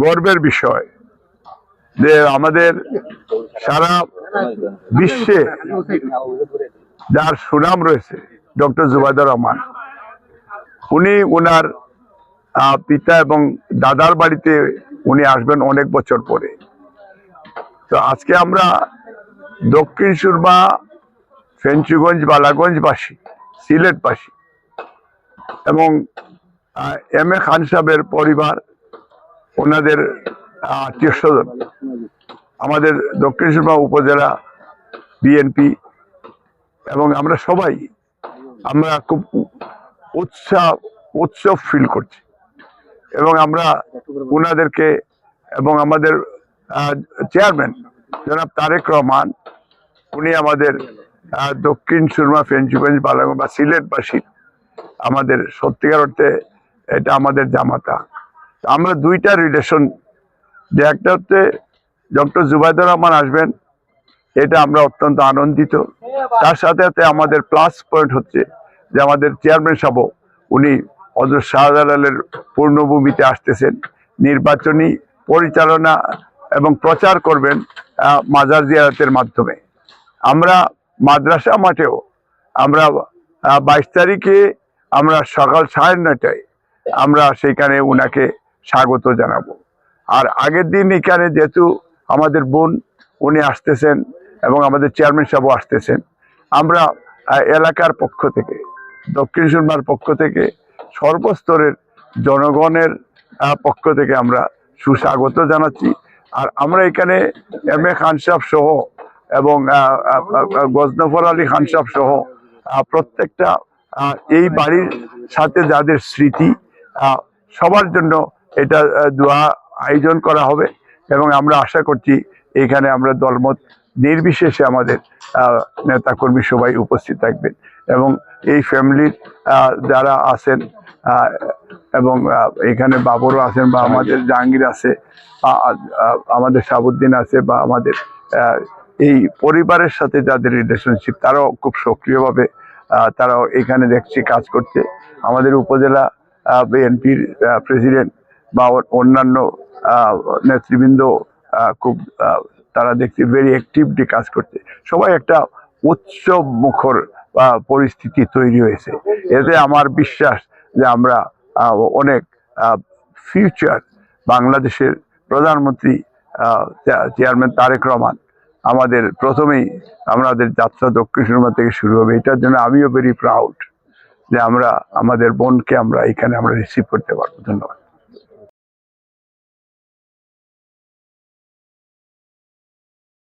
গর্বের বিষয় যে আমাদের সারা বিশ্বে যার সুনাম রয়েছে ডক্টর জুবাইদুর রহমান, উনি ওনার পিতা এবং দাদার বাড়িতে উনি আসবেন অনেক বছর পরে। তো আজকে আমরা দক্ষিণ সুরমা, ফেঞ্চুগঞ্জ, বালাগঞ্জবাসী, সিলেটবাসী এবং এম এ খান সাহেবের পরিবার, ওনাদের আত্মীয় স্বজন, আমাদের দক্ষিণ সুরমা উপজেলা বিএনপি এবং আমরা সবাই খুব উৎসব ফিল করছি এবং আমরা ওনাদেরকে এবং আমাদের চেয়ারম্যান জনাব তারেক রহমান, উনি আমাদের দক্ষিণ সুরমা, ফেঞ্চুগঞ্জ, বালাগঞ্জ বা সিলেটবাসীর আমাদের সত্যিকার অর্থে এটা আমাদের জামাতা। আমরা দুইটা রিলেশন, যে একটা হচ্ছে ডক্টর জুবাইদুর রহমান আসবেন, এটা আমরা অত্যন্ত আনন্দিত। তার সাথে সাথে আমাদের প্লাস পয়েন্ট হচ্ছে যে আমাদের চেয়ারম্যান সাহেব উনি হযরত শাহজালালের পূর্ণভূমিতে আসতেছেন, নির্বাচনী পরিচালনা এবং প্রচার করবেন মাজার জিয়ারতের মাধ্যমে। আমরা মাদ্রাসা মাঠেও আমরা 22 তারিখে আমরা সকাল 9:30টায় আমরা সেখানে উনাকে স্বাগত জানাবো। আর আগের দিন এখানে যেহেতু আমাদের বোন উনি আসতেছেন এবং আমাদের চেয়ারম্যান সাহেবও আসতেছেন, আমরা এলাকার পক্ষ থেকে, দক্ষিণ সুরমার পক্ষ থেকে, সর্বস্তরের জনগণের পক্ষ থেকে আমরা সুস্বাগত জানাচ্ছি। আর আমরা এখানে এম এ খান সাহেব সহ এবং গজনফর আলী খান সাহেব সহ প্রত্যেকটা এই বাড়ির সাথে যাদের স্মৃতি, সবার জন্য এটা দোয়া আয়োজন করা হবে এবং আমরা আশা করছি এখানে আমরা দলমত নির্বিশেষে আমাদের নেতাকর্মী সবাই উপস্থিত থাকবেন এবং এই ফ্যামিলির যারা আছেন এবং এখানে বাবরও আছেন বা আমাদের জাহাঙ্গীর আছে, আমাদের সাবুদ্দিন আছে বা আমাদের এই পরিবারের সাথে যাদের রিলেশনশিপ, তারাও খুব সক্রিয়ভাবে তারাও এখানে দেখছি কাজ করছে। আমাদের উপজেলা বিএনপির প্রেসিডেন্ট বা অন্যান্য নেতৃবৃন্দ খুব তারা দেখছি ভেরি অ্যাক্টিভলি কাজ করছে। সবাই একটা উৎসব মুখর পরিস্থিতি তৈরি হয়েছে। এতে আমার বিশ্বাস যে আমরা অনেক ফিউচার বাংলাদেশের প্রধানমন্ত্রী চেয়ারম্যান তারেক রহমান আমাদের প্রথমেই আমাদের যাত্রা দক্ষিণ সুরমা থেকে শুরু হবে। এটার জন্য আমিও ভেরি প্রাউড যে আমরা আমাদের বোনকে আমরা এখানে আমরা রিসিভ করতে পারবো। ধন্যবাদ।